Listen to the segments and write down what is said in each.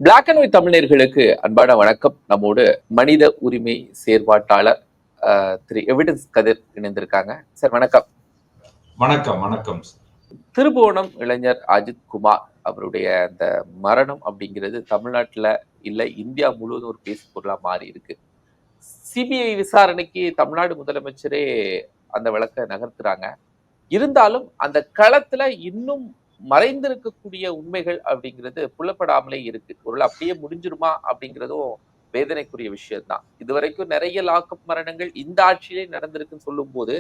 Black and white தமிழர்களுக்கு அன்பான வணக்கம். நம்மோடு மனித உரிமை செயற்பாட்டாளர் திரு எவிடன்ஸ் கதிர் இணைந்திருக்காங்க. சார் வணக்கம். வணக்கம். வணக்கம். திருபுவனம் இளைஞர் அஜித் குமார் அவருடைய அந்த மரணம் அப்படிங்கிறது தமிழ்நாட்டில் இல்லை இந்தியா முழுவதும் ஒரு பேசு பொருளா மாறி இருக்கு. சிபிஐ விசாரணைக்கு தமிழ்நாடு முதலமைச்சரே அந்த வழக்கை நகர்த்துறாங்க. இருந்தாலும் அந்த களத்துல இன்னும் மறைந்திருக்கக்கூடிய உண்மைகள் அப்படிங்கிறது புலப்படாமலே இருக்கு. ஒரு அப்படியே முடிஞ்சிருமா அப்படிங்கிறதும் வேதனைக்குரிய விஷயம்தான். இதுவரைக்கும் நிறைய லாக்அப் மரணங்கள் இந்த ஆட்சியிலே நடந்திருக்குன்னு சொல்லும் போது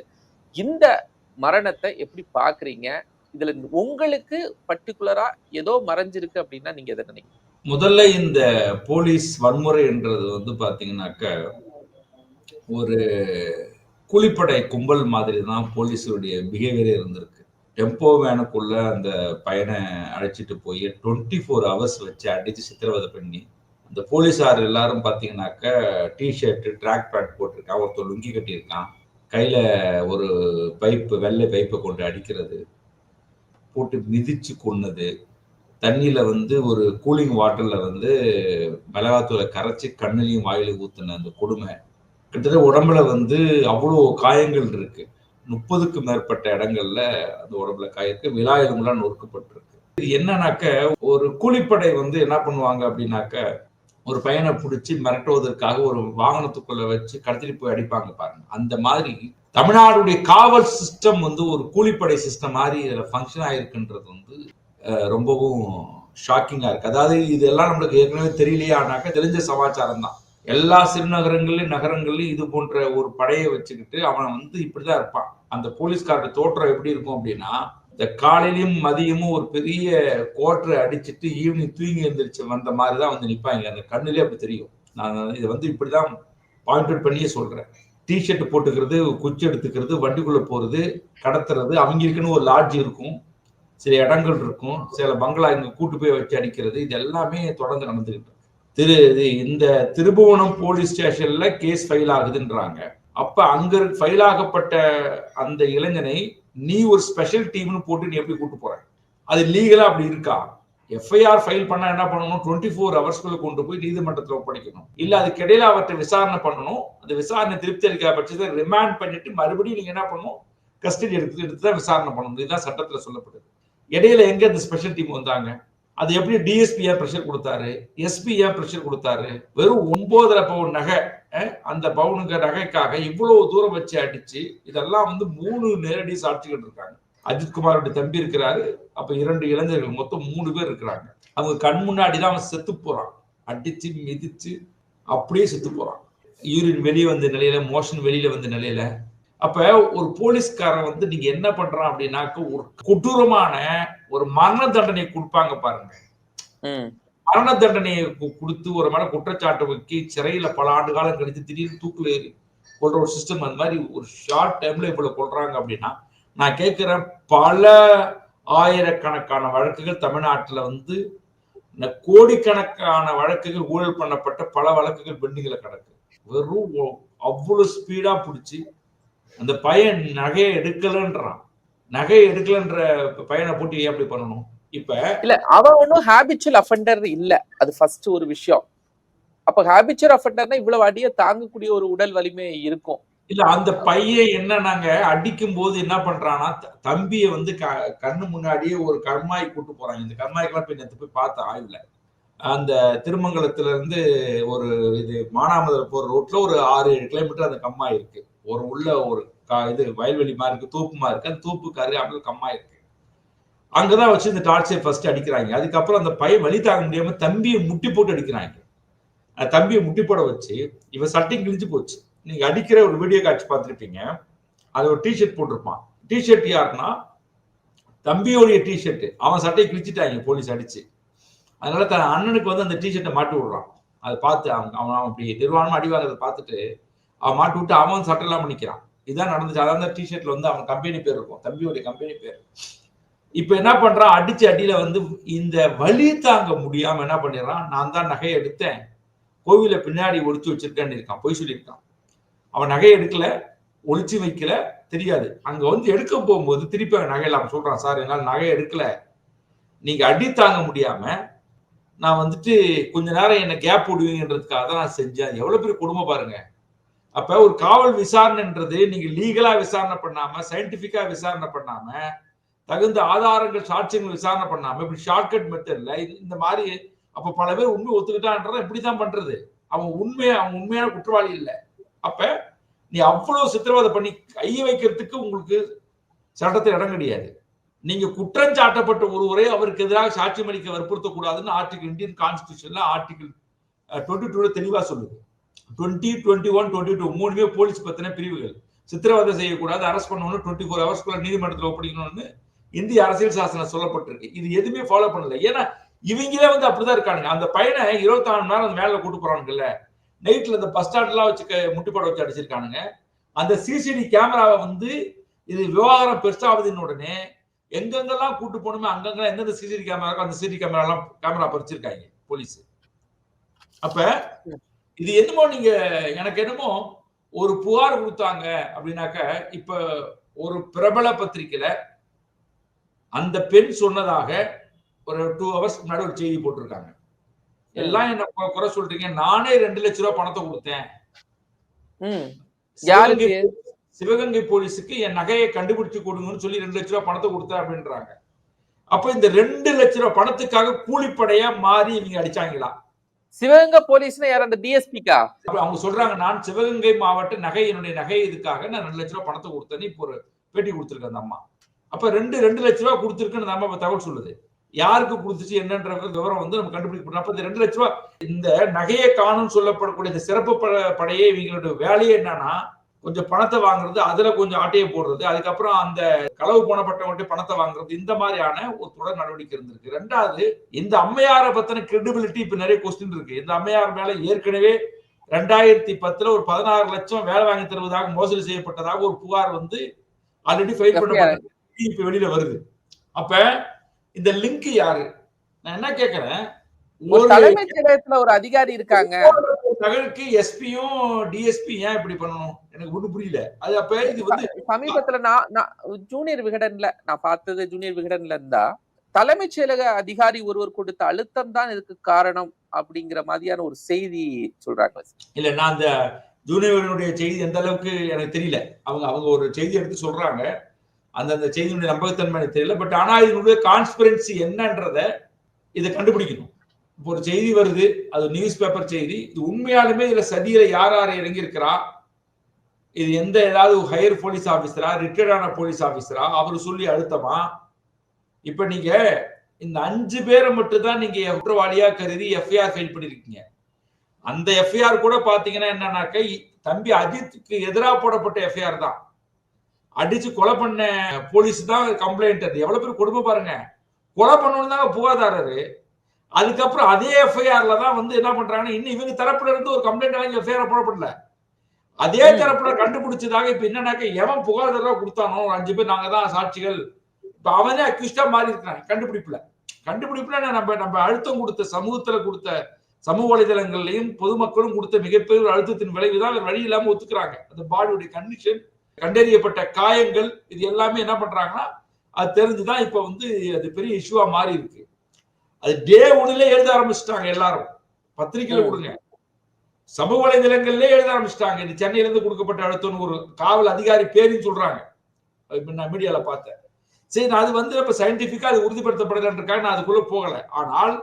இந்த மரணத்தை எப்படி பாக்குறீங்க? இதுல உங்களுக்கு பர்டிகுலரா ஏதோ மறைஞ்சிருக்கு அப்படின்னா நீங்க எதை நினைக்கிறீங்க? முதல்ல இந்த போலீஸ் வன்முறை என்றது பாத்தீங்கன்னாக்க ஒரு கூலிப்படை கும்பல் மாதிரி தான் போலீஸுடைய பிஹேவியரே இருந்திருக்கு. டெம்போ வேனுக்குள்ள அந்த பையனை அழைச்சிட்டு போய் 24 ஹவர்ஸ் வச்சு அடிச்சு சித்திரவதை பண்ணி அந்த போலீஸார் எல்லாரும் பாத்தீங்கன்னாக்க டிஷர்ட் ட்ராக் பேண்ட் போட்டிருக்கான், ஒருத்தர் லுங்கி கட்டியிருக்கான், கையில ஒரு பைப்பு வெள்ளை பைப்பை கொண்டு அடிக்கிறது, போட்டு மிதிச்சு கொன்னது, தண்ணியில ஒரு கூலிங் வாட்டர்ல மிளகாத்தூளை கரைச்சி கண்ணுலையும் வாயிலையும் ஊத்துன அந்த கொடுமை கிட்டத்தட்ட உடம்புல அவ்வளோ காயங்கள் இருக்கு. 30க்கும் மேற்பட்ட இடங்கள்ல அந்த உடம்புல காயிருக்கு, விலா எலும்புலாம் நொறுக்கப்பட்டிருக்கு. இது என்னன்னாக்க ஒரு கூலிப்படை என்ன பண்ணுவாங்க அப்படின்னாக்க ஒரு பையனை பிடிச்சி மிரட்டுவதற்காக ஒரு வாகனத்துக்குள்ள வச்சு கடத்திட்டு போய் அடிப்பாங்க பாருங்க. அந்த மாதிரி தமிழ்நாடுடைய காவல் சிஸ்டம் ஒரு கூலிப்படை சிஸ்டம் மாதிரி இதுல ஃபங்க்ஷன் ஆயிருக்குன்றது ரொம்பவும் ஷாக்கிங்கா இருக்கு. அதாவது இதெல்லாம் நம்மளுக்கு ஏற்கனவே தெரியலையானாக்க தெரிஞ்ச சமாச்சாரம் தான். எல்லா சிறுநகரங்கள்லயும் நகரங்கள்லயும் இது போன்ற ஒரு படையை வச்சுக்கிட்டு அவன் இப்படிதான் இருப்பான். அந்த போலீஸ்காரோட தோற்றம் எப்படி இருக்கும் அப்படின்னா, இந்த காலையிலும் மதியமும் ஒரு பெரிய கோட்டரை அடிச்சுட்டு ஈவினிங் தூங்கி எழுந்திரிச்சு வந்த மாதிரிதான் நிப்பாங்க. அந்த கண்ணுலயே அப்படி தெரியும். நான் இது இப்படிதான் பாயிண்ட் அவுட் பண்ணியே சொல்றேன். டிஷர்ட் போட்டுக்கிறது, குச்சி எடுத்துக்கிறது, வண்டிக்குள்ள போறது, கடத்துறது, அவங்களுக்குன்னு ஒரு லாட்ஜ் இருக்கும், சில இடங்கள் இருக்கும், சில பங்களா இங்க கூட்டு போய் வச்சு அடிக்கிறது, இது எல்லாமே தொடர்ந்து நடந்துகிட்டு இந்த திருபுவனம் போலீஸ் ஸ்டேஷன்ல கேஸ் ஃபைல் ஆகுதுன்றாங்க. அப்ப அங்க ஃபைல் ஆகப்பட்ட அந்த இளைஞனை நீ ஒரு ஸ்பெஷல் டீம்னு போட்டு நீ எப்படி கூட்டு போற? அது லீகலா அப்படி இருக்கா? எஃப்ஐஆர் ஃபைல் பண்ணா என்ன பண்ணணும்? 24 ஹவர்ஸ்க்குள்ள கொண்டு போய் நீதிமன்றத்தில் ஒப்படைக்கணும். இல்ல அதுக்கு இடையில அவற்றை விசாரணை பண்ணணும். அந்த விசாரணை திருப்தி அளிக்காத பட்சத்தை ரிமாண்ட் பண்ணிட்டு மறுபடியும் நீங்க என்ன பண்ணணும்? கஸ்டடி எடுத்துதான் விசாரணை பண்ணணும். இதுதான் சட்டத்துல சொல்லப்படுது. இடையில எங்க இந்த ஸ்பெஷல் டீம் வந்தாங்க? அது எப்படி டிஎஸ்பி ஏன் பிரஷர் கொடுத்தாரு? எஸ்பி ஏன் பிரஷர் கொடுத்தாரு? வெறும் 9.5 பவுன் நகை, அந்த பவுனுக்கு நகைக்காக இவ்வளவு தூரம் வச்சு அடிச்சு, இதெல்லாம் 3 நேரடி சாட்சிகள் இருக்காங்க. அஜித்குமாரோட தம்பி இருக்கிறாரு, அப்ப 2 இளைஞர்கள், மொத்தம் 3 பேர் இருக்கிறாங்க. அவங்க கண் முன்னாடிதான் அவன் செத்து போறான். அடிச்சு மிதிச்சு அப்படியே செத்து போறான். யூரின் வெளியே வந்த நிலையில, மோஷன் வெளியில வந்த நிலையில. அப்ப ஒரு போலீஸ்காரன் நீங்க என்ன பண்றான் அப்படின்னாக்க ஒரு கொடூரமான ஒரு மரண தண்டனை கொடுப்பாங்க பாருங்க. மரண தண்டனையை கொடுத்து ஒரு மேல குற்றச்சாட்டு வைக்கி சிறையில பல ஆண்டு காலம் கழித்து திடீர்னு தூக்குல ஏறி கொள்ற ஒரு சிஸ்டம், அந்த மாதிரி ஒரு ஷார்ட் டைம்ல இவ்வளவு கொள்றாங்க அப்படின்னா, நான் கேட்கிறேன், பல ஆயிரக்கணக்கான வழக்குகள் தமிழ்நாட்டுல கோடிக்கணக்கான வழக்குகள் ஊழல் பண்ணப்பட்ட பல வழக்குகள் பெண்டிங்ல கிடக்கு. வெறும் அவ்வளவு ஸ்பீடா பிடிச்சி அந்த பையன் நகையை எடுக்கலன்றான். நகையை எடுக்கலன்ற பையனை போட்டு எப்படி பண்ணணும்? இப்ப இல்ல, அவன் ஒன்னும் ஹாபிச்சுவல் அஃபெண்டர் இல்ல. அது ஃபர்ஸ்ட் ஒரு விஷயம். அப்ப ஹாபிச்சுவல் அஃபெண்டர்னா இவ்வளவு அடிய தாங்கக்கூடிய ஒரு உடல் வலிமை இருக்கும். இல்ல, அந்த பையன் என்னன்னாங்க அடிக்கும் போது என்ன பண்றான்னா, தம்பியை கண்ணு முன்னாடியே ஒரு கர்மாய் கூட்டு போறாங்க. இந்த கர்மாய்க்கெல்லாம் போய் பார்த்த ஆய்வுல அந்த திருமங்கலத்துல இருந்து ஒரு இது மானாமதுரை போற ரோட்ல ஒரு 6-7 கிலோமீட்டர் அந்த கம்மாய் இருக்கு. ஒரு உள்ள ஒரு இது வயல்வெளி மாதிரி இருக்கு, தோப்பு மாதிரி இருக்கு. அந்த தோப்புக்கு அருகாமையில் கம்மாய் இருக்கு. அங்கதான் வச்சு இந்த டார்ச்சர் ஃபர்ஸ்ட் அடிக்கிறாங்க. அதுக்கப்புறம் அந்த பையன் வலி தாங்க முடியாம தம்பியை முட்டி போட்டு அடிக்கிறாங்க. தம்பியை முட்டி போட வச்சு இவன் சட்டை கிழிஞ்சு போச்சு. நீங்க அடிக்கிற ஒரு வீடியோ காட்சி பார்த்துருப்பீங்க. அது ஒரு டிஷர்ட் போட்டிருப்பான். டிஷர்ட் யாருன்னா தம்பியோடைய டிஷர்ட். அவன் சட்டையை கிழிச்சிட்டாங்க போலீஸ் அடிச்சு. அதனால தன் அண்ணனுக்கு அந்த டிஷர்ட்டை மாட்டி விடுறான். அதை பார்த்து அவன் அப்படி நிர்வாணமா அடிவாங்கிறத பார்த்துட்டு அவன் மாட்டி விட்டு அவன் சட்டை இல்லாம நிக்கிறான். இதான் நடந்துச்சு. அதான் டிஷர்ட்ல அவன் கம்பெனி பேர் இருக்கும், தம்பியோடைய கம்பெனி பேர். இப்ப என்ன பண்றான்? அடிச்சு அடியில இந்த வலி தாங்க முடியாம என்ன பண்ணிடுறான், நான் தான் நகையை எடுத்தேன், கோவில பின்னாடி ஒளிச்சு வச்சிருக்கேன்னு இருக்கான். பொய் சொல்லியிருக்கான். அவன் நகையை எடுக்கல, ஒளிச்சு வைக்கல, தெரியாது. அங்க எடுக்க போகும்போது திருப்பி அவன் நகை இல்லாம சொல்றான், சார் என்னால் நகையை எடுக்கல, நீங்க அடி தாங்க முடியாம நான் வந்துட்டு கொஞ்ச நேரம் என்ன கேப் விடுவீங்கன்றதுக்காக தான் நான் செஞ்சேன். எவ்வளவு பெரிய கொடுமை பாருங்க. அப்ப ஒரு காவல் விசாரணைன்றது நீங்க லீகலா விசாரணை பண்ணாம, சயின்டிபிக்கா விசாரணை பண்ணாம, தகுந்த ஆதாரங்கள், சாட்சியங்கள் விசாரணை பண்ணாம, இப்படி ஷார்ட்கட் மெத்தட்ல இந்த மாதிரி அப்ப பல பேர் உண்மை ஒத்துக்கிட்டான்றத இப்படிதான் பண்றது. அவன் உண்மையான குற்றவாளி இல்ல. அப்ப நீ அவ்வளவு சித்திரவதை பண்ணி கைய வைக்கிறதுக்கு உங்களுக்கு சட்டத்தில் இடம் கிடையாது. நீங்க குற்றம் சாட்டப்பட்ட ஒருவரை அவருக்கு எதிராக சாட்சியம் அளிக்க வற்புறுத்தக்கூடாதுன்னு ஆர்டிகல் இந்தியன் கான்ஸ்டிடியூஷன்ல ஆர்டிகல் 22 தெளிவா சொல்லுது. 20, 21, 22 மூணுமே போலீஸ் பத்தின பிரிவுகள். சித்திரவதை செய்யக்கூடாது, அரெஸ்ட் பண்ணணும், 24 ஹவர்ஸ்க்குள்ள நீதிமன்றத்தில் ஒப்படைக்கணும்னு இந்திய அரசியல் சாசனம் சொல்லப்பட்டிருக்கு. இது எதுவுமே ஃபாலோ பண்ணல. ஏன்னா இவங்களே வந்து அப்படிதான் இருக்கானுங்க. அந்த பையனை 24 மணி நேரம் மேல கூட்டு போறானுங்கல்ல, நைட்ல இந்த பஸ் ஸ்டாண்ட் எல்லாம் வச்சு முட்டிப்பட வச்சு அடிச்சிருக்கானுங்க. அந்த சிசிடி கேமராவை வந்து இது விவகாரம் பெருசாவதுன்னு உடனே எங்கெங்கெல்லாம் கூட்டு போகணுமே அங்கெல்லாம் எந்தெந்த சிசிடி கேமரா இருக்கோ அந்த சிசிடி கேமரா பறிச்சிருக்காங்க போலீஸ். அப்ப இது என்னமோ நீங்க எனக்கு என்னமோ ஒரு புகார் கொடுத்தாங்க அப்படின்னாக்க, இப்ப ஒரு பிரபல பத்திரிகையில அந்த பெண் சொன்னதாக ஒரு 2 ஹவர்ஸ்க்கு முன்னாடி ஒரு செய்தி போட்டிருக்காங்க. எல்லாம் என்ன குறை சொல்றீங்க, நானே 2 லட்சம் ரூபாய் பணத்தை கொடுத்தேன் சிவகங்கை போலீஸுக்கு, என் நகையை கண்டுபிடிச்சு கொடுங்கன்னு சொல்லி 2 லட்சம் ரூபாய் பணத்தை கொடுத்தேன் அப்படின்றாங்க. அப்ப இந்த 2 லட்சம் ரூபாய் பணத்துக்காக கூலிப்படையா மாறி இவங்க அடிச்சாங்களா? சிவகங்கை போலீஸ்னா யார்? அந்த டிஎஸ்பிக்கா? அவங்க சொல்றாங்க, நான் சிவகங்கை மாவட்ட என்னுடைய நகை இதுக்காக நான் 2 லட்சம் ரூபாய் பணத்தை கொடுத்தேன்னு இப்போ ஒரு பேட்டி கொடுத்திருக்க அந்த அம்மா. அப்ப 2 லட்சம் ரூபாய் கொடுத்திருக்குன்னு நம்ம தகவல் சொல்லுது. யாருக்கு கொடுத்துச்சு என்னன்ற விவரம் வந்து நம்ம கண்டுபிடிக்கணும். அப்ப இந்த 2 லட்சம் ரூபாய் இந்த நகையை காணும்னு சொல்லப்படக்கூடிய இந்த சிறப்பு படையே இவங்களோட வேலையே என்னன்னா, கொஞ்சம் பணத்தை வாங்குறது, அதுல கொஞ்சம் ஆட்டையை போடுறது, அதுக்கப்புறம் அந்த களவு போனப்பட்டவங்க பணத்தை வாங்குறது, இந்த மாதிரியான ஒரு தொடர் நடவடிக்கை இருந்திருக்கு. 2வது, இந்த அம்மையாரை பத்தின கிரெடிபிலிட்டி இப்ப நிறைய கொஸ்டின் இருக்கு. இந்த அம்மையார் மேல ஏற்கனவே 2010 ஒரு 16 லட்சம் வேலை வாங்கி தருவதாக மோசடி செய்யப்பட்டதாக ஒரு புகார் வந்து ஆல்ரெடி ஃபைல் பண்ணப்பட்ட இப்ப வெளியில வருது. அப்ப இந்த லிங்க் யாரு? நான் என்ன கேக்குறேன், ஒரு தலைமைச் செயலகத்துல ஒரு அதிகாரி இருக்காங்க, தகவலுக்கு எஸ்பியும் டிஎஸ்பி ஏன் இப்படி பண்ணணும்? எனக்கு ஒன்றும் புரியல. அது அப்ப இது வந்து சமீபத்துல நான் ஜூனியர் விகடன்ல நான் பார்த்தது, ஜூனியர் விகடன்ல இருந்தா தலைமைச் செயலக அதிகாரி ஒருவர் கொடுத்த அழுத்தம் தான் இதுக்கு காரணம் அப்படிங்கிற மாதிரியான ஒரு செய்தி சொல்றாங்க. இல்ல, நான் அந்த ஜூனியர்களுடைய செய்தி எந்த அளவுக்கு எனக்கு தெரியல. அவங்க ஒரு செய்தி எடுத்து சொல்றாங்க, அந்த செய்தியுடைய நம்பகத்தன்மை தெரியல. பட் ஆனா இதனுடைய கான்ஸ்பிரன்சி என்னன்றத இதை கண்டுபிடிக்கணும். இப்போ ஒரு செய்தி வருது, அது நியூஸ் பேப்பர் செய்தி, இது உண்மையாலுமே இதுல சதியில யார் இறங்கி இருக்கிறா, இது எந்த ஏதாவது ஹையர் போலீஸ் ஆபீசரா, ரிட்டையர்டான போலீஸ் ஆபீசரா, அவரு சொல்லி அழுத்தமா? இப்ப நீங்க இந்த 5 பேரை மட்டும் தான் நீங்க குற்றவாளியா கருதி எஃப்ஐஆர் ஃபைல் பண்ணிருக்கீங்க. அந்த எஃப்ஐஆர் கூட பாத்தீங்கன்னா என்னன்னாக்க, தம்பி அஜித்துக்கு எதிராக போடப்பட்ட எஃப்ஐஆர் தான். அடிச்சு கொலை பண்ண போலீஸ் தான் கம்ப்ளைண்ட். அது எவ்வளவு பேர் கொடுமை பாருங்க. கொலை பண்ணணும் தாங்க புகார்தாரரு. அதுக்கப்புறம் அதே எஃப்ஐஆர்ல தான் வந்து என்ன பண்றாங்கன்னா, இன்னும் இவங்க தரப்புல இருந்து ஒரு கம்ப்ளைண்ட் வாங்கி எஃப்ஐஆர் போடப்படல. அதே தரப்புல கண்டுபிடிச்சதாக இப்ப என்னன்னாக்க, எவன் புகார்தாரா கொடுத்தானோ 5 பேர் நாங்க தான் சாட்சிகள், இப்ப அவனே அக்யூஸ்டா மாறி இருக்காங்க. கண்டுபிடிப்புல நம்ம அழுத்தம் கொடுத்த சமூகத்துல கொடுத்த சமூக வலைதளங்கள்லயும் பொதுமக்களும் கொடுத்த மிகப்பெரிய அழுத்தத்தின் விளைவுதான் வழி இல்லாம ஒத்துக்கிறாங்க. அந்த பாடியுடைய கண்டிஷன், கண்டறியப்பட்ட காயங்கள், இது எல்லாமே என்ன பண்றாங்கன்னா, அது தெரிஞ்சுதான் இப்ப வந்து அது பெரிய இஷ்யூவா மாறி இருக்கு. அது டே 1ல எழுத ஆரம்பிச்சுட்டாங்க. எல்லாரும் பத்திரிகையில கொடுங்க, சமூக வலைதளங்கள்ல எழுத ஆரம்பிச்சுட்டாங்க. இது சென்னையில இருந்து கொடுக்கப்பட்ட அழுத்தம் ஒரு காவல் அதிகாரி பேருன்னு சொல்றாங்க. நான் மீடியால பார்த்தேன். சரி, அது வந்து இப்ப சயின்டிபிக்கா அது உறுதிப்படுத்தப்படலன்றக்காக நான் அதுக்குள்ள போகல. ஆனால்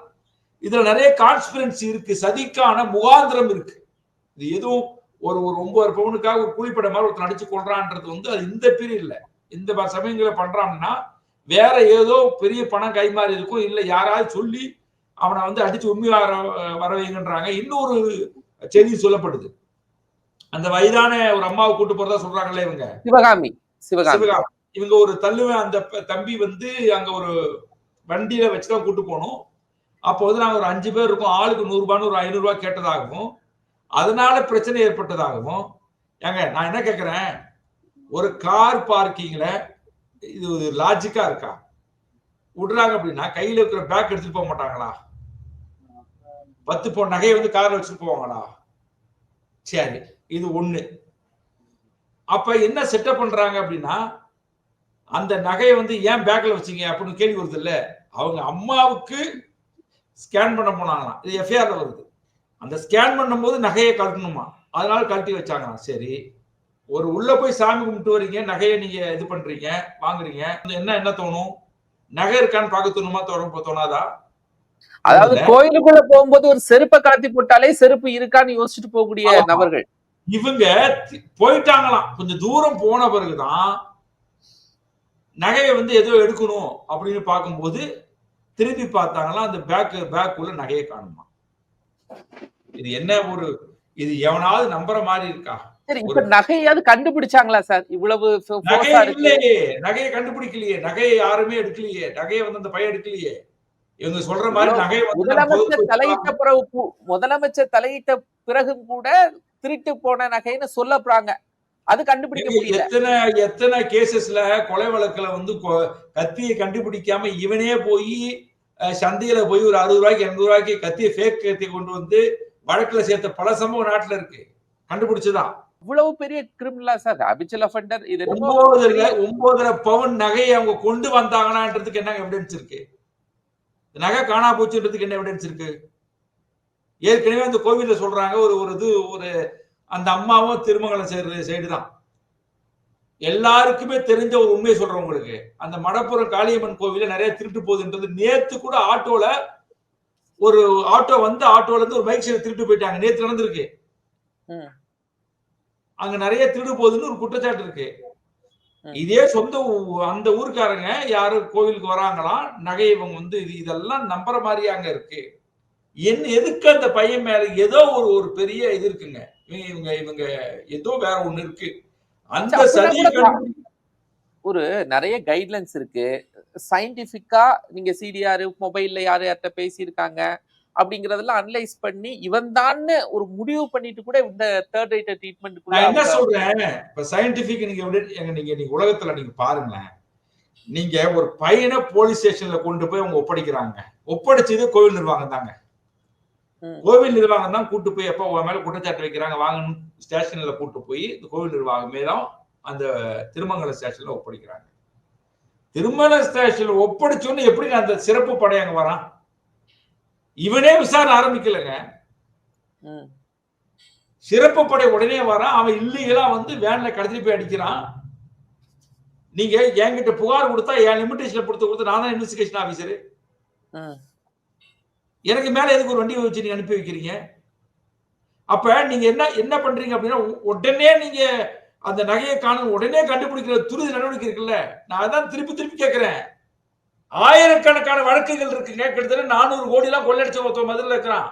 இதுல நிறைய கான்ஸ்பிரன்சி இருக்கு, சதிக்கான முகாந்திரம் இருக்கு. இது எதுவும் ஒரு 9 பவுனுக்காக ஒரு கூலிப்படை மாதிரி ஒருத்தர் நடிச்சு கொள்றான்றது வந்து அது இந்த பீரியட் இல்ல. இந்த சமயங்களை பண்றான்னா வேற ஏதோ பெரிய பணம் கைமாறி இருக்கும், இல்ல யாராவது சொல்லி அவனை வந்து அடிச்சு உண்மை வர வைங்கன்றாங்க. இன்னொரு செய்தி சொல்லப்படுது, அந்த வயதான ஒரு அம்மாவை கூட்டு போறதா சொல்றாங்கல்ல இவங்க, சிவகாமி. இவங்க ஒரு தள்ளுவன் அந்த தம்பி வந்து அங்க ஒரு வண்டியில வச்சுதான் கூட்டு போனோம். அப்போ வந்து நாங்க ஒரு 5 பேர் இருக்கோம், ஆளுக்கு 100 ரூபான்னு ஒரு 500 ரூபாய் கேட்டதாகவும் அதனால பிரச்சனை ஏற்பட்டதாகவும். ஏங்க நான் என்ன கேக்குறேன், ஒரு கார் பார்க்கிங்ல இது ஒரு லாஜிக்கா இருக்கா? விடுறாங்க அப்படின்னா கையில இருக்கிற பேக் எடுத்துட்டு போக மாட்டாங்களா? 10 பவுன் நகையை வந்து கார்ல வச்சுட்டு போவாங்களா? சரி, இது ஒண்ணு. அப்ப என்ன செட்டப் பண்றாங்க அப்படின்னா, அந்த நகையை வந்து ஏன் பேக்ல வச்சீங்க அப்படின்னு கேள்வி வருது இல்ல. அவங்க அம்மாவுக்கு ஸ்கேன் பண்ண போனாங்களாம். இது எஃப்ஐஆர்ல வருது. அந்த ஸ்கேன் பண்ணும்போது நகையை கழட்டணுமா, அதனால கழட்டி வச்சாங்களாம். சரி, ஒரு உள்ள போய் சாமி கும்பிட்டு வரீங்க, நகையை நீங்க இது பண்றீங்க, வாங்குறீங்க, என்ன தோணும்? நகை இருக்கான்னு பார்க்க தோணுமா, தோணாதா? அதாவது கோயிலுக்குள்ள போகும்போது ஒரு செருப்பை கலத்தி போட்டாலே செருப்பு இருக்கான்னு யோசிச்சுட்டு போகக்கூடிய நபர்கள். இவங்க போயிட்டாங்களாம். கொஞ்சம் தூரம் போன பிறகுதான் நகையை வந்து ஏதோ எடுக்கணும் அப்படின்னு பார்க்கும்போது திரும்பி பார்த்தாங்களாம், அந்த பேக்குள்ள நகையை காணுமா. இது என்ன ஒரு, இது எவனாவது நம்புற மாதிரி இருக்கா? சரி, இப்ப நகையாவது கண்டுபிடிச்சாங்களா சார்? இவ்வளவு நகையை கண்டுபிடிக்கலையே, நகையை யாருமே எடுக்கலையே, நகையை வந்து அந்த பையன் எடுக்கலையே. இவங்க சொல்ற மாதிரி நகை முதலமைச்சர் தலையிட்ட பிறகும் கூட திருட்டு போன நகைன்னு சொல்லப்படுறாங்க. அது கண்டுபிடிக்க முடியல. எத்தனை கேசஸ்ல கொலை வழக்குல வந்து கத்தியை கண்டுபிடிக்காம இவனே போய் சந்தையில போய் ஒரு 60 ரூபாய்க்கு 80 ரூபாய்க்கு கத்தியை ஃபேக் கத்தியை கொண்டு வந்து வழக்குல சேர்த்த பல சம்பவம் நாட்டுல இருக்கு. கண்டுபிடிச்சுதான். இவ்வளவு பெரிய கிரிமினலா சார்? Habitual offender. இது 9 பவுன் நகையை அவங்க கொண்டு வந்தாங்கன்றதுக்கு என்ன எவிடன்ஸ் இருக்கு? நகை காணா போச்சுன்றதுக்கு என்ன எவிடன்ஸ் இருக்கு? ஏற்கனவே அந்த கோவில்ல சொல்றாங்க, ஒரு அந்த அம்மாவும் திருமங்கலம் சைடு தான். எல்லாருக்குமே தெரிஞ்ச ஒரு உண்மையை சொல்றேன் உங்களுக்கு. அந்த மடப்புறம் காளியம்மன் கோவில நிறைய திருட்டு போகுதுன்றது நேத்து கூட ஒரு ஆட்டோல இருந்து ஒரு பைக் சைடு திருட்டு போயிட்டாங்க. நேத்து நடந்திருக்கு. அங்க நிறைய திருடு போகுதுன்னு ஒரு குற்றச்சாட்டு இருக்கு. இதே அந்த ஊருக்காரங்க யாரு கோவிலுக்கு வராங்களாம், நகை இவங்க வந்து இதெல்லாம் நம்புற மாதிரி அங்க இருக்கு. எதுக்கு அந்த பையன் மேல ஏதோ ஒரு பெரிய இது இருக்குங்க. இவங்க ஏதோ வேற ஒண்ணு இருக்கு. அந்த சதியை ஒரு நிறைய கைட்லைன்ஸ் இருக்கு. சயின்டிபிக்கா நீங்க சிடிஆர் மொபைல்ல யார்கிட்ட பேசியிருக்காங்க அப்படிங்கறதெல்லாம் அனலைஸ் பண்ணி இவன் தான் ஒரு முடிவு பண்ணிட்டு கூட இந்த தேர்ட் ரேட்டட் ட்ரீட்மெண்ட் நான் என்ன சொல்றேன், இப்ப சயின்டிபிக் நீங்க உலகத்துல நீங்க பாருங்களேன். நீங்க ஒரு பையனை போலீஸ் ஸ்டேஷன்ல கொண்டு போய் அவங்க ஒப்படைக்கிறாங்க. ஒப்படைச்சது கோவில் நிர்வாகம் தாங்க. கோவில் நிர்வாகம் தான் கூட்டு போய் எப்ப உன் மேல குற்றச்சாட்டு வைக்கிறாங்க வாங்கன்னு ஸ்டேஷன்ல கூட்டு போய் இந்த கோவில் நிர்வாகமே தான் அந்த திருமங்கல ஸ்டேஷன்ல ஒப்படைக்கிறாங்க. திருமங்கல ஸ்டேஷன்ல ஒப்படைச்சோன்னு எப்படி அந்த சிறப்பு படை அங்க வரான்? இவனே விசாரணை ஆரம்பிக்கலங்க. சிறப்பு படை உடனே வரான். அவன் இல்லீகலா வந்து வேன்ல கடத்தி போய் அடிக்கிறான். நீங்க என்கிட்ட புகார் கொடுத்தா என் லிமிடேஷன்ல கொடுத்து நான் தான் இன்வெஸ்டிகேஷன் ஆபீசர். எனக்கு மேல எதுக்கு ஒரு வண்டியை வச்சு நீங்க அனுப்பி வைக்கிறீங்க? அப்ப நீங்க என்ன பண்றீங்க அப்படின்னா, உடனே நீங்க அந்த நகையை காணும் உடனே கண்டுபிடிக்கிற துரித நடவடிக்கை இருக்குல்ல. நான் அதான் திருப்பி கேட்கிறேன். ஆயிரக்கணக்கான வழக்குகள் இருக்குங்க. கிட்டத்தட்ட 400 கோடி எல்லாம் கொள்ளையடிச்ச ஒருத்தன் மதுரையில் இருக்கிறான்.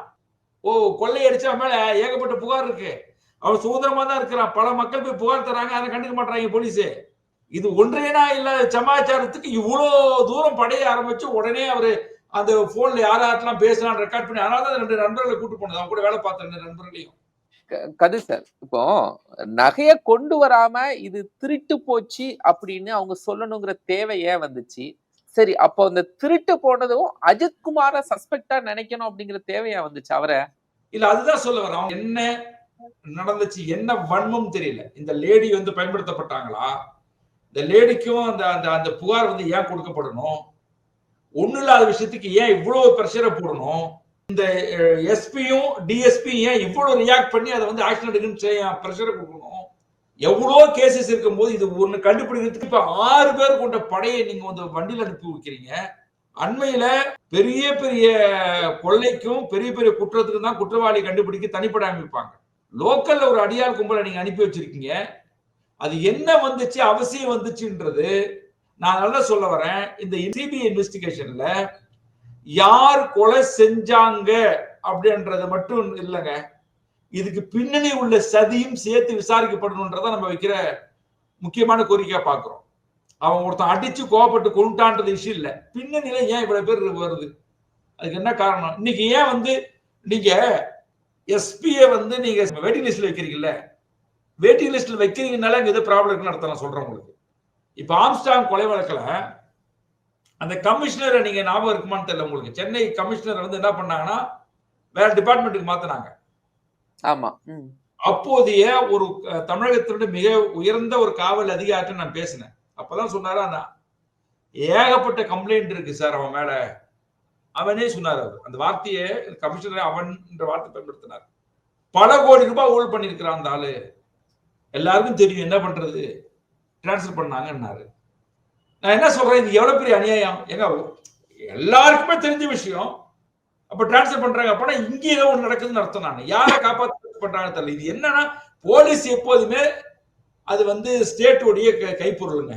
கொள்ளையடிச்ச மேல ஏகப்பட்ட புகார் இருக்கு. அவன் சுதந்திரமா தான் இருக்கிறான். பல மக்கள் போய் புகார் தராங்க, அதை கண்டுக்க மாட்டாங்க போலீஸ். இது ஒன்றையனா இல்ல சமாச்சாரத்துக்கு இவ்வளவு தூரம் படைய ஆரம்பிச்சு உடனே அவரு அந்த போன்ல யாரெல்லாம் பேசலாம் ரெக்கார்ட் பண்ணி, அதனால தான் 2 நண்பர்களை கூட்டு போனது. அவங்க கூட வேலை பார்த்த 2 நண்பர்களையும். கது சார், இப்போ நகைய கொண்டு வராம இது திருட்டு போச்சு அப்படின்னு அவங்க சொல்லணுங்கிற தேவை ஏன் வந்துச்சு? சரி, அப்போ அந்த திருட்டு போனதும் அஜித்குமார சஸ்பெக்டா நினைக்கணும் அப்படிங்கிற தேவையா வந்துச்சு அவரை? இல்ல, அதுதான் சொல்ல வர. அவங்க என்ன நடந்துச்சு, என்ன வன்மம் தெரியல. இந்த லேடி வந்து பயன்படுத்தப்பட்டாங்களா? இந்த லேடிக்கும் அந்த புகார் வந்து ஏன் கொடுக்கப்படணும்? ஒண்ணு இல்லாத விஷயத்துக்கு ஏன் இவ்வளவு பிரஷரை போடணும்? இந்த எஸ்பியும் டிஎஸ்பியும் ஏன் இவ்வளவு ரியாக்ட் பண்ணி அதை வந்து ஆக்ஷன் எடுக்கணும் பிரஷரை கொடுக்கணும்? எவ்வளவு கேசஸ் இருக்கும் போது இது ஒண்ணு கண்டுபிடிக்கிறதுக்கு இப்ப 6 பேர் கொண்ட படையை நீங்க வந்து வண்டியில அனுப்பி வைக்கிறீங்க. அண்மையில பெரிய பெரிய கொள்ளைக்கும் பெரிய பெரிய குற்றத்துக்கும் தான் குற்றவாளி கண்டுபிடிக்க தனிப்படை அமைப்பாங்க. லோக்கல்ல ஒரு அடியாள் கும்பலை நீங்க அனுப்பி வச்சிருக்கீங்க. அது என்ன வந்துச்சு, அவசியம் வந்துச்சுன்றது நான் நல்லா சொல்ல வரேன். இந்த சிபிஐ இன்வெஸ்டிகேஷன்ல யார் கொலை செஞ்சாங்க அப்படின்றது மட்டும் இல்லைங்க, இதுக்கு பின்னணி உள்ள சதியும் சேர்த்து விசாரிக்கப்படணும்ன்றத நம்ம வைக்கிற முக்கியமான கோரிக்கையா பாக்குறோம். அவன் ஒருத்தன் அடிச்சு கோபப்பட்டு கொண்டுட்டான்றது விஷயம் இல்ல, பின்னணியில ஏன் இவ்வளவு பேர் வருது, அதுக்கு என்ன காரணம்? இன்னைக்கு ஏன் வந்து நீங்க எஸ்பியை வந்து நீங்க வெயிட்டிங் லிஸ்ட்ல வைக்கிறீங்கல்ல, வெயிட்டிங் லிஸ்ட்ல வைக்கிறீங்கனால இங்க ஏதோ ப்ராப்ளம் இருக்குன்னு அர்த்தம். நான் சொல்றேன் உங்களுக்கு. இப்ப ஆம்ஸ்டாங் கொலை வழக்குல அந்த கமிஷனரை நீங்க ஞாபகம் இருக்குமான்னு தெரியல உங்களுக்கு. சென்னை கமிஷனர் வந்து என்ன பண்ணாங்கன்னா வேற டிபார்ட்மெண்ட்டுக்கு மாத்தினாங்க. ஆமா. அப்போதைய ஒரு தமிழகத்தினுடைய மிக உயர்ந்த ஒரு காவல் அதிகாரிட்ட நான் பேசினேன். அப்பதான் சொன்னாரு, அந்த ஏகப்பட்ட கம்ப்ளைண்ட் இருக்கு சார் அவன் மேல, அவனே சொன்னார். அவர் அந்த வார்த்தையை கமிஷனர் அவன் என்ற வார்த்தை பயன்படுத்தினார். பல கோடி ரூபாய் ஊழல் பண்ணிருக்கிறான் அந்த ஆளு. எல்லாருக்கும் தெரியும், என்ன பண்றது, டிரான்ஸ்பர் பண்ணாங்கன்னாரு. நான் என்ன சொல்றேன், இது எவ்வளவு பெரிய அநியாயம். எங்க எல்லாருக்குமே தெரிஞ்ச விஷயம். அப்ப டிரான்ஸ்பர் பண்றாங்க அப்படின்னா இங்க ஏதோ ஒண்ணு நடக்குதுன்னு அர்த்தம். நான் யாரை காப்பாற்ற பண்றாங்கன்னு தெரியல. இது என்னன்னா, போலீஸ் எப்போதுமே அது வந்து ஸ்டேட்டோடைய கைப்பொருளுங்க.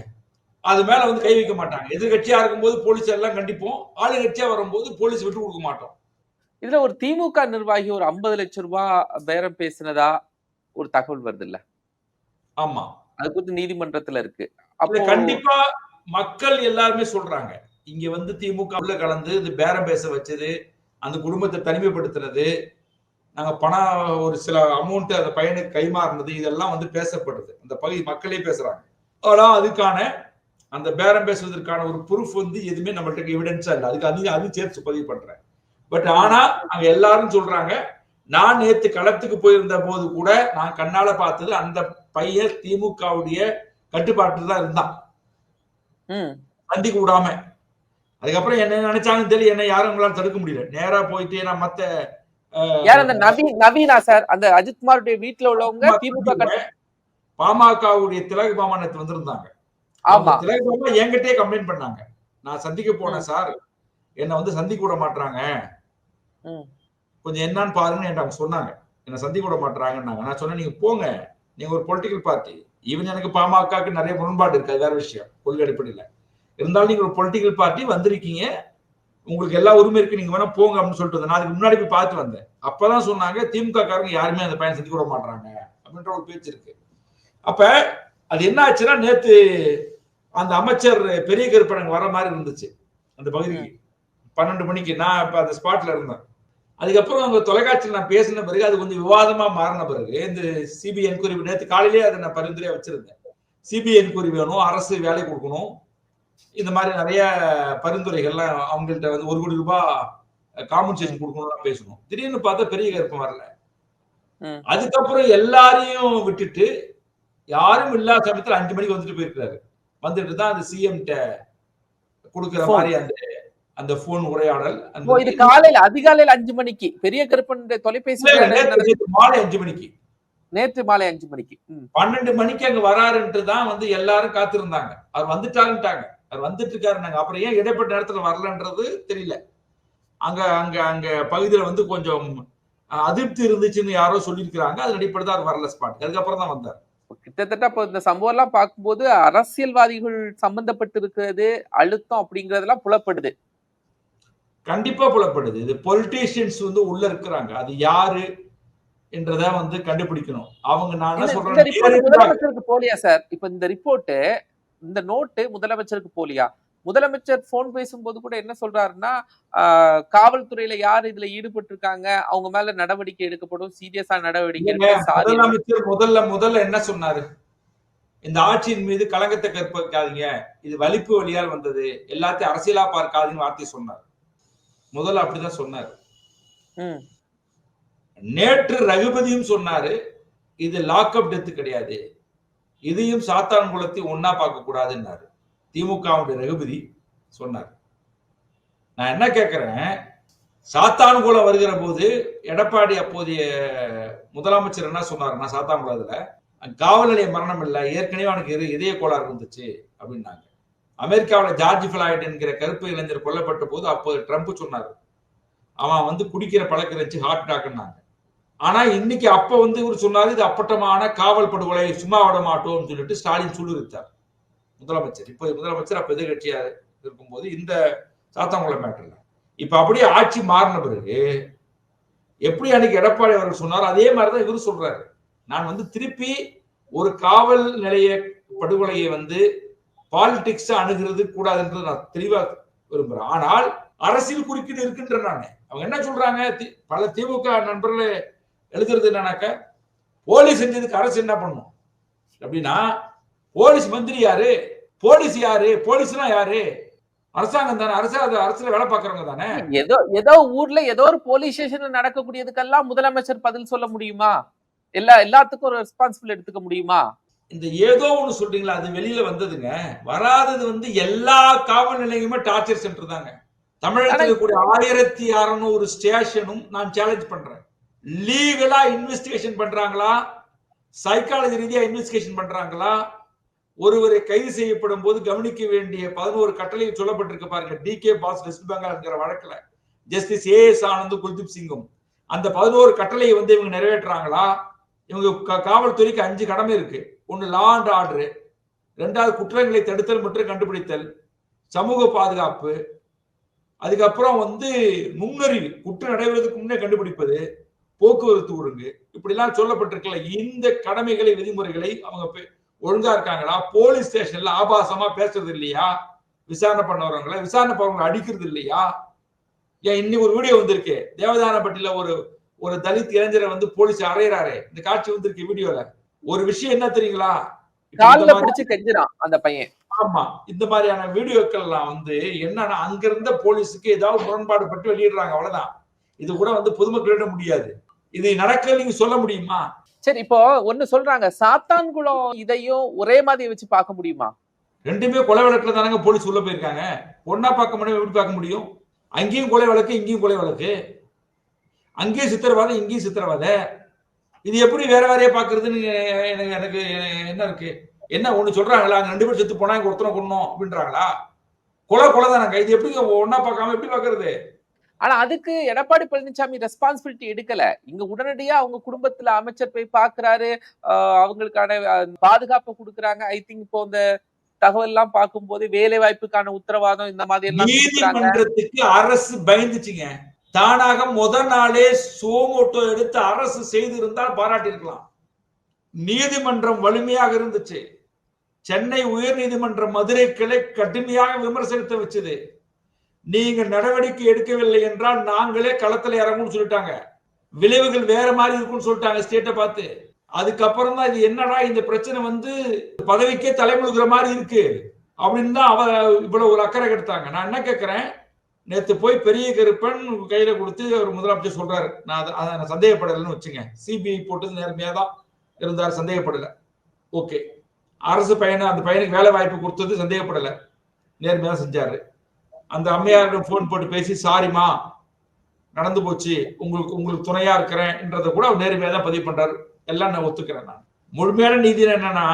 அது மேல வந்து கை வைக்க மாட்டாங்க. எதிர்கட்சியா இருக்கும்போது போலீஸ் எல்லாம் கண்டிப்போம், ஆளுங்கட்சியா வரும்போது போலீஸ் விட்டு கொடுக்க மாட்டோம். இதுல ஒரு திமுக நிர்வாகி ஒரு 50 லட்சம் ரூபாய் பேரம் பேசினதா ஒரு தகவல் வருது இல்ல? ஆமா, அது குறித்து நீதிமன்றத்துல இருக்கு. இல்ல அப்போ கண்டிப்பா மக்கள் எல்லாருமே சொல்றாங்க. இங்க வந்து திமுக உள்ள கலந்து இந்த பேரம் பேச வச்சது, அந்த குடும்பத்தை தனிமைப்படுத்துறது, நாங்க பணம் ஒரு சில அமௌண்ட் அந்த பையனுக்கு கைமாறினது, இதெல்லாம் வந்து பேசப்படுது. அந்த பகுதி மக்களே பேசுறாங்க. ஆனா அதுக்கான அந்த பேரம் பேசுவதற்கான ஒரு ப்ரூஃப் வந்து எதுவுமே நம்மள்ட்ட எவிடன்ஸா இல்ல. அதுக்கு அது சேர்த்து பதிவு பண்றேன். பட் ஆனா அங்க எல்லாரும் சொல்றாங்க, நான் நேத்து களத்துக்கு போயிருந்த போது கூட நான் கண்ணால பார்த்தது அந்த பையன் திமுகவுடைய கட்டுப்பாட்டுல தான் இருந்தான், சந்திக்க விடாம. அதுக்கப்புறம் என்ன நினைச்சாங்கன்னு தெரியல, என்ன யாரும் உங்களால தடுக்க முடியல. நேரா போயிட்டு நான் மத்த யார் அந்த நவீனா சார், அந்த அஜித்குமாருடைய வீட்டுல உள்ளவங்க திமுக பாமகவுடைய திலக பாமா நேத்து வந்திருந்தாங்க. அவங்க ஆமா. திலக பாமா என்கிட்டயே கம்ப்ளைண்ட் பண்ணாங்க. நான் சந்திக்க போனேன் சார், என்ன வந்து சந்திக்க விட மாட்டாங்க, கொஞ்சம் என்னன்னு பாருங்கன்னு என்கிட்ட அவங்க சொன்னாங்க. என்ன சந்திக்க விட மாட்டாங்கன்னாங்க. நான் சொன்னேன், நீங்க போங்க, நீங்க ஒரு பொலிட்டிக்கல் பார்ட்டி. ஈவன் எனக்கு பாமகக்கு நிறைய முரண்பாடு இருக்கு, அது வேற விஷயம், கொள்கை அடிப்படையில். இருந்தாலும் நீங்க ஒரு பொலிட்டிக்கல் பார்ட்டி வந்திருக்கீங்க, உங்களுக்கு எல்லா உரிமை இருக்கு, நீங்க வேணா போங்க அப்படின்னு சொல்லிட்டு வந்தேன். நான் அதுக்கு முன்னாடி போய் பார்த்து வந்தேன். அப்பதான் சொன்னாங்க, திமுக காரங்க யாருமே அந்த பையன் சந்திக்க விட மாட்டாங்க அப்படின்ற ஒரு பேச்சு இருக்கு. அப்ப அது என்ன ஆச்சுன்னா, நேத்து அந்த அமைச்சர் பெரிய கருப்பணங்க வர மாதிரி இருந்துச்சு அந்த பகுதிக்கு 12 மணிக்கு. நான் இப்ப அந்த ஸ்பாட்ல இருந்தேன். அதுக்கப்புறம் அவங்க தொலைக்காட்சியில் நான் பேசின பிறகு அது கொஞ்சம் விவாதமா மாறின பிறகு இந்த சிபிஐ என்கொயரி, நேற்று காலையிலேயே அதை நான் பரிந்துரையா வச்சிருந்தேன். சிபிஐ என்கொயரி வேணும், அரசு வேலை கொடுக்கணும், இந்த மாதிரி நிறைய பரிந்துரைகள்லாம் அவங்கள்ட்ட வந்து 1 கோடி ரூபாய் காம்பன்சேஷன் கொடுக்கணும் பேசணும். திடீர்னு பார்த்தா பெரிய கருப்பம் வரல. அதுக்கப்புறம் எல்லாரையும் விட்டுட்டு யாரும் இல்லாத சமயத்தில் 5 மணிக்கு வந்துட்டு போயிருக்காரு. வந்துட்டு தான் அந்த சிஎம் கொடுக்கிற மாதிரி அந்த போன் உரையாடல். இது காலையில அதிகாலையில 5 மணிக்கு பெரிய கருப்பன் தொலைபேசி மாலை 5 மணிக்கு, நேற்று மாலை 5 மணிக்கு 12 மணிக்கு அங்க வராருன்ட்டு தான் வந்து எல்லாரும் காத்திருந்தாங்க. அவர் வந்துட்டாருன்ட்டாங்க, அவர் வந்துட்டு இருக்காருன்னாங்க. அப்புறம் ஏன் இடைப்பட்ட நேரத்துல வரலன்றது தெரியல. அங்க அங்க அங்க பகுதியில வந்து கொஞ்சம் அதிருப்தி இருந்துச்சுன்னு யாரோ சொல்லியிருக்கிறாங்க. அது அடிப்படையில் அவர் வரல ஸ்பாட். அதுக்கப்புறம் தான் வந்தார். கிட்டத்தட்ட இப்போ இந்த சம்பவம் எல்லாம் பார்க்கும்போது அரசியல்வாதிகள் சம்பந்தப்பட்டு இருக்கிறது அழுத்தம் அப்படிங்கறதெல்லாம் புலப்படுது. கண்டிப்பா புலப்படுது. இது பொலிட்டீஷியன்ஸ் வந்து உள்ள இருக்கிறாங்க. அது யாரு என்றத வந்து கண்டுபிடிக்கணும். அவங்க நான் என்ன சொல்றேன், முதலமைச்சருக்கு போலியா சார்? இப்ப இந்த ரிப்போர்ட், இந்த நோட்டு முதலமைச்சருக்கு போலியா? முதலமைச்சர் போன் பேசும்போது கூட என்ன சொல்றாருன்னா, காவல்துறையில யார் இதுல ஈடுபட்டு இருக்காங்க, அவங்க மேல நடவடிக்கை எடுக்கப்படும், சீரியஸா நடவடிக்கை எடுக்கப்படும். முதலமைச்சர் முதல்ல என்ன சொன்னாரு, இந்த ஆட்சியின் மீது களங்கத்தை கற்பிக்காதீங்க, இது வலிப்பு வழியால் வந்தது, எல்லாத்தையும் அரசியலா பார்க்காதீங்கன்னு வார்த்தை சொன்னார். முதல்ல அப்படிதான் சொன்னாரு. நேற்று ரகுபதியும் சொன்னாரு, இது லாக்அப் டெத் கிடையாது, இதையும் சாத்தான்குளத்தை ஒன்னா பார்க்க கூடாதுன்னாரு. திமுகவுடைய ரகுபதி சொன்னார். நான் என்ன கேட்கிறேன், சாத்தான்குளம் வருகிற போது எடப்பாடி அப்போதைய முதலமைச்சர் என்ன சொன்னாருன்னா, சாத்தான்குளத்துல காவல் நிலைய மரணம் இல்லை, ஏற்கனவே அவனுக்கு இதய கோளாறு இருந்துச்சு அப்படின்னாங்க. அமெரிக்காவில் ஜார்ஜ் ஃபிளாய்ட் என்கிற கருப்பு இளைஞர் கொல்லப்பட்ட போது அப்போது ட்ரம்ப் சொன்னார், அவன் வந்து குடிக்கிற பழக்கம் இருந்துச்சு, ஹார்ட் அட்டாக்னாங்க. ஆனா இன்னைக்கு அப்ப வந்து இவர் சொன்னாரு, இது அப்பட்டமான காவல் படுகொலை, சும்மா விட மாட்டோம்னு சொல்லிட்டு ஸ்டாலின் சொல்லியிருந்தார் முதலமைச்சர். இப்ப முதலமைச்சர் அப்ப எதிர்கட்சியா இருக்கும்போது இந்த சாத்தான்குளம் மேட்டர்ல. இப்ப அப்படியே ஆட்சி மாறின பிறகு எப்படி அன்னைக்கு எடப்பாடி அவர்கள் சொன்னார், அதே மாதிரிதான் இவரு சொல்றாரு. நான் வந்து திருப்பி ஒரு காவல் நிலைய படுகொலையை வந்து பாலிடிக்ஸ் அணுகிறது கூடாதுன்றது நான் தெளிவா விரும்புறேன். ஆனால் அரசியல் குறுக்கீடு இருக்கின்ற நான் அவங்க என்ன சொல்றாங்க, பல திமுக நண்பர்கள் எழுதுறது என்னன்னாக்க, போலீஸ் செஞ்சதுக்கு அரசு என்ன பண்ணும் அப்படின்னா, போலீஸ் மந்திரி யாரு, போலீஸ் யாரு, போலீஸ்னா யாரு, அரசாங்கம் தானே, அரசுல வேலை பார்க்கறவங்க தானே. ஏதோ ஊர்ல ஏதோ ஒரு போலீஸ் ஸ்டேஷன்ல நடக்கக்கூடியதுக்கெல்லாம் முதலமைச்சர் பதில் சொல்ல முடியுமா? எல்லாத்துக்கும் ஒரு ரெஸ்பான்சிபிள் எடுத்துக்க முடியுமா? இந்த ஏதோ ஒண்ணு சொல்றீங்களா, அது வெளியில வந்ததுங்க. வராதது வந்து எல்லா காவல் நிலையமுமே டார்ச்சர் சென்டர் தாங்க. தமிழகத்தில் இருக்கக்கூடிய 1600 ஸ்டேஷனும் நான் சேலஞ்ச் பண்றேன். லீகலா இன்வெஸ்டிகேஷன் பண்றாங்களா, சைக்காலஜி ரீதியா இன்வெஸ்டிகேஷன் பண்றாங்களா, ஒருவரை கைது செய்யப்படும் போது கவனிக்க வேண்டிய 11 கட்டளைகள் சொல்லப்பட்டிருக்கு பாருங்க. DK பாஸ் வெஸ்ட் பெங்கால் என்கிற வழக்குல ஜஸ்டிஸ் AS ஆனந்த் குல்தீப் சிங்கும் அந்த 11 கட்டளையை வந்து இவங்க நிறைவேற்றுறாங்களா? இவங்க காவல்துறைக்கு 5 கடமை இருக்கு. ஒன்னு லா அண்ட் ஆர்டர், ரெண்டாவது குற்றங்களை தடுத்தல் மற்றும் கண்டுபிடித்தல், சமூக பாதுகாப்பு, அதுக்கப்புறம் வந்து நுண்ணறிவு, குற்றம் நடைபெறுவதற்கு முன்னே கண்டுபிடிப்பது, போக்குவரத்து ஒழுங்கு, இப்படி எல்லாம் சொல்லப்பட்டிருக்கல. இந்த கடமைகளை விதிமுறைகளை அவங்க ஒழுங்கா இருக்காங்களா? போலீஸ் ஸ்டேஷன்ல ஆபாசமா பேசுறது இல்லையா? விசாரணை பண்ணவங்களை விசாரணை பண்ணவங்களை அடிக்கிறது இல்லையா? ஏன் இன்னைக்கு ஒரு வீடியோ வந்திருக்கு, தேவதானப்பட்டியில ஒரு தலித் இளைஞரை வந்து போலீஸ் அறையறாரு. இந்த காட்சி வந்திருக்கு வீடியோல. ஒரு விஷயம் என்ன தெரியுங்களா? கால்ல பிடிச்சு கெஞ்சுறான் அந்த பையன். ஆமா, இந்த மாதிரியான வீடியோக்கள் எல்லாம் வந்து என்னன்னா அங்க இருந்த போலீஸுக்கு ஏதாவது முரண்பாடு பட்டு வெளியிடுறாங்க, அவ்வளவுதான். இது கூட வந்து பொதுமக்களிடம் முடியாது. இது நடக்க நீங்க சொல்ல முடியுமா? சரி, இப்போ ஒண்ணு சொல்றாங்க, சாத்தான்குளம் இதையும் ஒரே மாதிரி வச்சு பார்க்க முடியுமா? ரெண்டுமே கொலை வழக்குல தானங்க போலீஸ் உள்ள போயிருக்காங்க. ஒன்னா பார்க்க முடியும், எப்படி பார்க்க முடியும்? அங்கேயும் கொலை வழக்கு, இங்கேயும் கொலை வழக்கு, அங்கேயும் சித்திரவதை, இங்கேயும் சித்திரவதை. இது எப்படி வேற வேறையா பாக்குறதுன்னு எனக்கு என்ன இருக்கு? என்ன ஒண்ணு சொல்றாங்களா, அங்க 2 பேர் செத்து போனா இங்க ஒருத்தனை கொன்னோம் அப்படின்றாங்களா? கொலை தானங்க. இது எப்படி ஒன்னா பார்க்காம எப்படி பாக்குறது? ஆனா அதுக்கு எடப்பாடி பழனிசாமி ரெஸ்பான்சிபிலிட்டி எடுக்கல. இங்க உடனடியா அவங்க குடும்பத்துல அமைச்சர் போய் பாக்குறாரு, அவங்களுக்கான பாதுகாப்பு கொடுக்குறாங்க. ஐ திங்க் இப்போ இந்த தகவல் எல்லாம் பார்க்கும்போது வேலை வாய்ப்புக்கான உத்தரவாதம் இந்த மாதிரி எல்லாம் நீதிமன்றத்துக்கு அரசு பயந்துச்சுங்க. தானாக முதல் நாளே சோமோட்டோ எடுத்து அரசு செய்திருந்தால் பாராட்டி இருக்கலாம். நீதிமன்றம் வலிமையாக இருந்துச்சு. சென்னை உயர் நீதிமன்றம் மதுரை கிளை கடுமையாக விமர்சனத்தை வச்சது. நீங்க நடவடிக்கை எடுக்கவில்லை என்றால் நாங்களே களத்துல இறங்கும்னு சொல்லிட்டாங்க. விளைவுகள் வேற மாதிரி இருக்கும்னு சொல்லிட்டாங்க ஸ்டேட்டை பார்த்து. அதுக்கப்புறம் தான் இது என்னடா இந்த பிரச்சனை வந்து பதவிக்கே தலைமுழுகிற மாதிரி இருக்கு அப்படின்னு தான் அவ இவ்வளவு ஒரு அக்கறை எடுத்தாங்க. நான் என்ன கேட்கிறேன், நேத்து போய் பெரிய கருப்பன் கையில கொடுத்து ஒரு முதலமைச்சர் சொல்றாரு, நான் சந்தேகப்படலைன்னு வச்சுங்க. சிபிஐ போட்டது நேர்மையா தான் இருந்தார், சந்தேகப்படல. ஓகே, அரசு அந்த பையனுக்கு வேலை வாய்ப்பு கொடுத்தது சந்தேகப்படல, நேர்மையா செஞ்சாரு. அந்த அம்மையாரிடம் போன் போட்டு பேசி சாரிமா நடந்து போச்சு, உங்களுக்கு துணையா இருக்கிறேன்றத கூட அவர் நேர்மையா தான் பதிவு பண்றாரு. எல்லாம் நான் ஒத்துக்கிறேன். நான் முழுமையான நீதி என்னன்னா,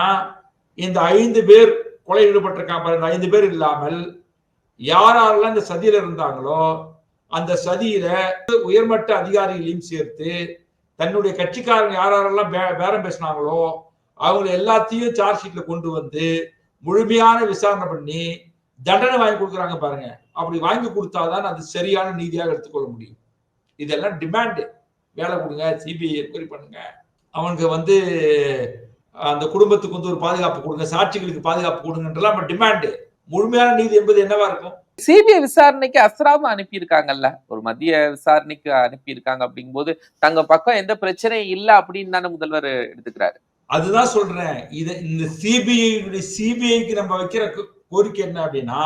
இந்த 5 பேர் கொலை ஈடுபட்டிருக்காங்க, இந்த 5 பேர் இல்லாமல் யாரெல்லாம் இந்த சதியில இருந்தாங்களோ அந்த சதியில உயர்மட்ட அதிகாரிகளையும் சேர்த்து தன்னுடைய கட்சிக்காரங்க யாரெல்லாம் பேரம் பேசினாங்களோ அவங்க எல்லாத்தையும் சார்ஜ் ஷீட்ல கொண்டு வந்து முழுமையான விசாரணை பண்ணி தண்டனை வாங்கி கொடுக்குறாங்க பாருங்க. அப்படி வாங்கி கொடுத்தாதான் அது சரியான நீதியாக எடுத்துக்கொள்ள முடியும். இதெல்லாம் டிமாண்ட். வேலை கொடுங்க, சிபிஐ என்கொயரி பண்ணுங்க, அவனுக்கு வந்து அந்த குடும்பத்துக்கு வந்து ஒரு பாதுகாப்பு கொடுங்க, சாட்சிகளுக்கு பாதுகாப்பு கொடுங்கன்றலாம் டிமாண்ட். முழுமையான நீதி என்பது என்னவா இருக்கும்? சிபிஐ விசாரணைக்கு அஸ்ராம அனுப்பி இருக்காங்கல்ல, ஒரு மத்திய விசாரணைக்கு அனுப்பி இருக்காங்க. அப்படிங்கும் போது தங்க பக்கம் எந்த பிரச்சனையும் இல்ல அப்படின்னு தானே முதல்வர் எடுத்துக்கிறாரு. அதுதான் சொல்றேன். இந்த சிபிஐக்கு நம்ம வைக்கிற கோரிக்கை என்ன அப்படின்னா,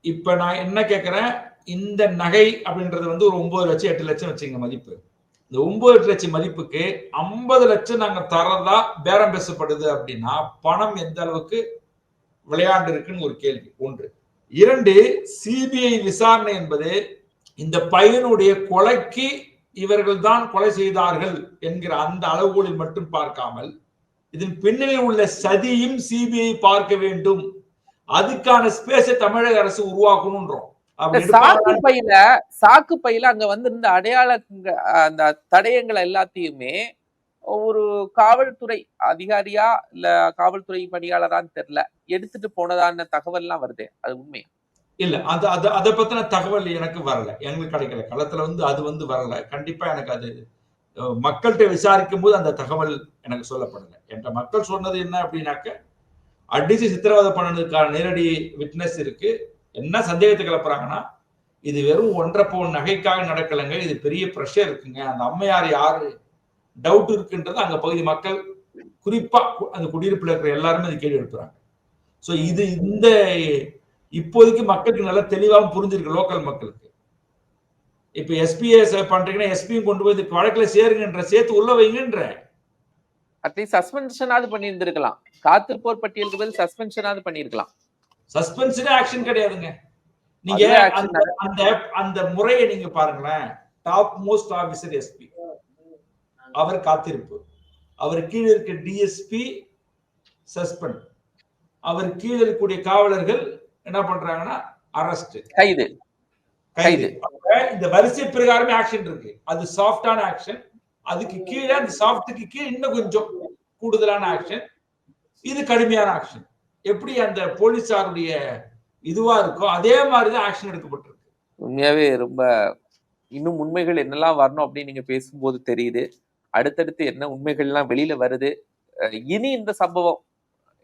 இப்ப நான் என்ன கேட்கிறேன், இந்த நகை அப்படின்றது வந்து ஒரு 9 லட்சம் 8 லட்சம் வச்சுங்க மதிப்பு. இந்த 9 லட்சம் மதிப்புக்கு 50 லட்சம் நாங்க தரதா பேரம் பேசப்படுது அப்படின்னா பணம் எந்த அளவுக்கு விளையாண்டு இருக்குன்னு ஒரு கேள்வி. 1. 2, சிபிஐ விசாரணை என்பது இந்த பையனுடைய கொலைக்கு இவர்கள் தான் கொலை செய்தார்கள் என்கிற அந்த அளவுகளில் மட்டும் பார்க்காமல் இதன் பின்னணியில் உள்ள சதியும் சிபிஐ பார்க்க வேண்டும். அதுக்கான ஸ்பேஸை தமிழக அரசு உருவாக்கணும்ன்றோம். சாக்கு பையில அங்க வந்து இந்த அடையாள அந்த தடயங்கள் எல்லாத்தையுமே ஒரு காவல்துறை அதிகாரியா இல்ல காவல்துறை பணியாளரான்னு தெரியல எடுத்துட்டு போனதான தகவல் எல்லாம் வருது. அது உண்மை இல்ல? அதை பத்தின தகவல் எனக்கு வரல, எங்களுக்கு கிடைக்கல. களத்துல வந்து அது வந்து வரல. கண்டிப்பா எனக்கு அது மக்கள்கிட்ட விசாரிக்கும் போது அந்த தகவல் எனக்கு சொல்லப்படல. என்ற மக்கள் சொன்னது என்ன அப்படின்னாக்க, அடிச்சு சித்திரவதை பண்ணதுக்கான நேரடி விட்னஸ் இருக்கு. என்ன சந்தேகத்தை கிளப்புறாங்கன்னா, இது வெறும் 1.5 பவுன் நகைக்காக நடக்கலைங்க, இது பெரிய பிரஷர் இருக்குங்க, அந்த அம்மையார் யாரு டவுட் இருக்குன்றது அங்க பகுதி மக்கள், குறிப்பா அந்த குடியிருப்புல இருக்கிற எல்லாருமே அது கேள்வி எழுப்புறாங்க. சோ இது இந்த இப்போதைக்கு மக்களுக்கு நல்லா தெளிவாகவும் புரிஞ்சிருக்கு, லோக்கல் மக்களுக்கு. இப்ப எஸ்பிஎஸ் பண்றீங்கன்னா எஸ்பியும் கொண்டு போய் வழக்குல சேருங்கன்ற, சேர்த்து உள்ள வைங்கன்ற. அட்லீஸ்ட் சஸ்பென்ஷனாவது பண்ணியிருந்திருக்கலாம். காத்திருப்போர் பட்டியலுக்கு பதில் சஸ்பென்ஷனாவது பண்ணியிருக்கலாம். சஸ்பென்ஷனே ஆக்ஷன் கிடையாதுங்க. நீங்க அதுவே ஆக்ஷன் அந்த அந்த அந்த முறையை நீங்க பாருங்களேன். டாப் மோஸ்ட் ஆபீசர் எஸ்பி அவர் காத்திருப்பு, அவர் கீழே இருக்க டிஎஸ்பி சஸ்பெண்ட், அவர் கீழே இருக்கக்கூடிய காவலர்கள் என்ன பண்றாங்கன்னா அரெஸ்ட், கைது கைது. இந்த வரிசை பிரகாரமே ஆக்ஷன் இருக்கு. அது சாஃப்டான ஆக்ஷன். அதுக்கு கீழே அந்த சாஃப்ட்டுக்கு கீழே இன்னும் கொஞ்சம் கூடுதலான ஆக்ஷன். இது கடுமையான ஆக்ஷன். எப்படி அந்த போலீசாருடைய இதுவா இருக்கோ அதே மாதிரிதான் ஆக்ஷன் எடுக்கப்பட்டிருக்கு. உண்மையாவே ரொம்ப இன்னும் உண்மைகள் என்னெல்லாம் வரணும் அப்படின்னு நீங்க பேசும்போது தெரியுது. அடுத்தடுத்து என்ன உண்மைகள்லாம் வெளியில வருது. இனி இந்த சம்பவம்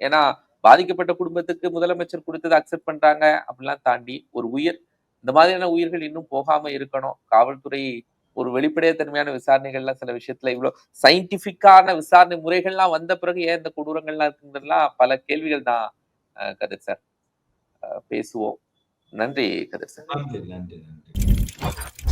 ஏன்னா பாதிக்கப்பட்ட குடும்பத்துக்கு முதலமைச்சர் கொடுத்ததை அக்செப்ட் பண்றாங்க அப்படிலாம் தாண்டி ஒரு உயிர் இந்த மாதிரியான உயிர்கள் இன்னும் போகாம இருக்கணும். காவல்துறை ஒரு வெளிப்படைத்தன்மையான விசாரணைகள்லாம் சில விஷயத்துல இவ்வளவு சயின்டிபிக்கான விசாரணை முறைகள்லாம் வந்த பிறகு ஏன் இந்த கொடூரங்கள்லாம் இருக்குன்றதுலாம் பல கேள்விகள் தான். கதிர் சார் பேசுவோம். நன்றி கதிர் சார். நன்றி, நன்றி, நன்றி.